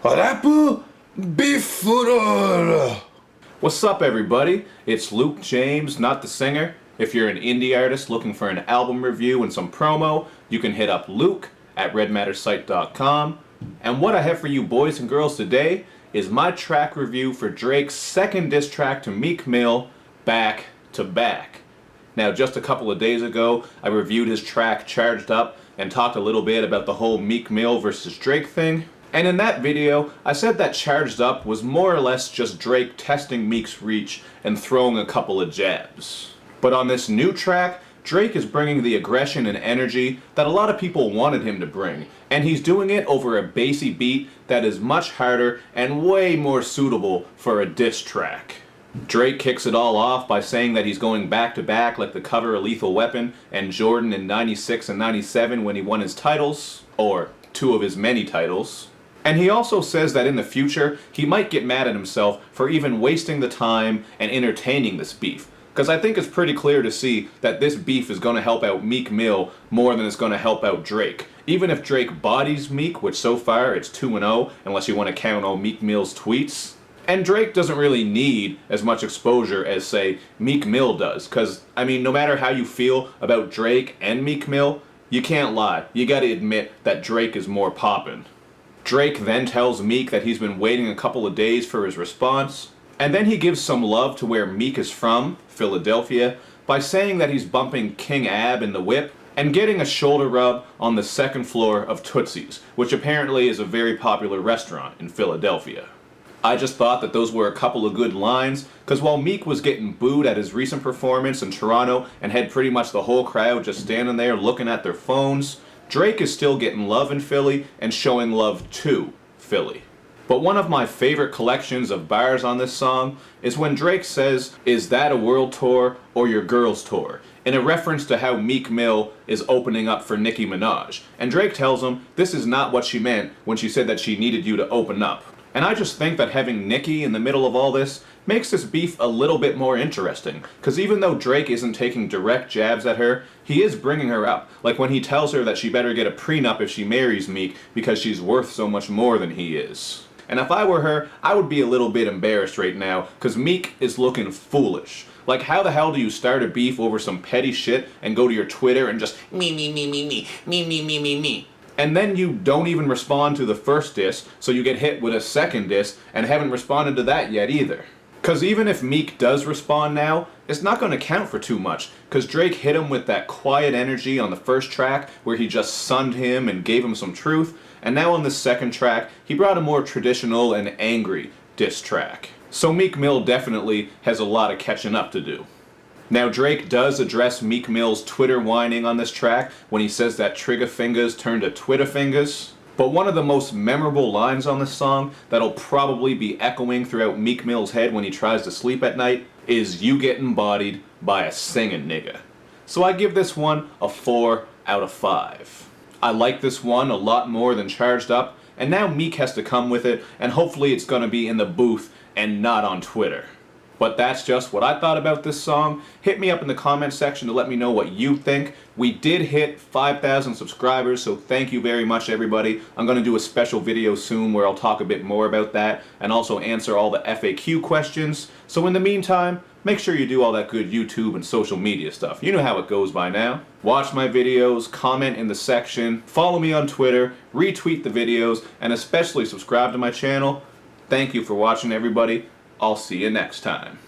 Rapu Bifuror. What's up, everybody? It's Luke James, not the singer. If you're an indie artist looking for an album review and some promo, you can hit up Luke at redmattersite.com. And what I have for you boys and girls today is my track review for Drake's second diss track to Meek Mill, Back to Back. Now, just a couple of days ago, I reviewed his track Charged Up and talked a little bit about the whole Meek Mill versus Drake thing. And in that video, I said that Charged Up was more or less just Drake testing Meek's reach and throwing a couple of jabs. But on this new track, Drake is bringing the aggression and energy that a lot of people wanted him to bring, and he's doing it over a bassy beat that is much harder and way more suitable for a diss track. Drake kicks it all off by saying that he's going back to back like the cover of Lethal Weapon and Jordan in '96 and '97 when he won his titles, or two of his many titles. And he also says that in the future, he might get mad at himself for even wasting the time and entertaining this beef. Because I think it's pretty clear to see that this beef is going to help out Meek Mill more than it's going to help out Drake. Even if Drake bodies Meek, which so far it's 2-0, unless you want to count all Meek Mill's tweets. And Drake doesn't really need as much exposure as, say, Meek Mill does. Because, I mean, no matter how you feel about Drake and Meek Mill, you can't lie. You gotta admit that Drake is more poppin'. Drake then tells Meek that he's been waiting a couple of days for his response, and then he gives some love to where Meek is from, Philadelphia, by saying that he's bumping King Ab in the whip and getting a shoulder rub on the second floor of Tootsie's, which apparently is a very popular restaurant in Philadelphia. I just thought that those were a couple of good lines, because while Meek was getting booed at his recent performance in Toronto and had pretty much the whole crowd just standing there looking at their phones, Drake is still getting love in Philly and showing love to Philly. But one of my favorite collections of bars on this song is when Drake says, "Is that a world tour or your girl's tour?" in a reference to how Meek Mill is opening up for Nicki Minaj. And Drake tells him this is not what she meant when she said that she needed you to open up. And I just think that having Nicki in the middle of all this makes this beef a little bit more interesting, because even though Drake isn't taking direct jabs at her, he is bringing her up, like when he tells her that she better get a prenup if she marries Meek because she's worth so much more than he is. And if I were her, I would be a little bit embarrassed right now, because Meek is looking foolish. Like, how the hell do you start a beef over some petty shit and go to your Twitter and just me. And then you don't even respond to the first diss, so you get hit with a second diss and haven't responded to that yet either. Because even if Meek does respond now, it's not going to count for too much, because Drake hit him with that quiet energy on the first track where he just sunned him and gave him some truth, and now on the second track, he brought a more traditional and angry diss track. So Meek Mill definitely has a lot of catching up to do. Now, Drake does address Meek Mill's Twitter whining on this track when he says that trigger fingers turn to Twitter fingers. But one of the most memorable lines on this song that'll probably be echoing throughout Meek Mill's head when he tries to sleep at night is "You getting bodied by a singing nigga." So I give this one a 4 out of 5. I like this one a lot more than Charged Up, and now Meek has to come with it, and hopefully it's gonna be in the booth and not on Twitter. But that's just what I thought about this song. Hit me up in the comment section to let me know what you think. We did hit 5,000 subscribers, so thank you very much, everybody. I'm going to do a special video soon where I'll talk a bit more about that and also answer all the FAQ questions. So in the meantime, make sure you do all that good YouTube and social media stuff. You know how it goes by now. Watch my videos, comment in the section, follow me on Twitter, retweet the videos, and especially subscribe to my channel. Thank you for watching, everybody. I'll see you next time.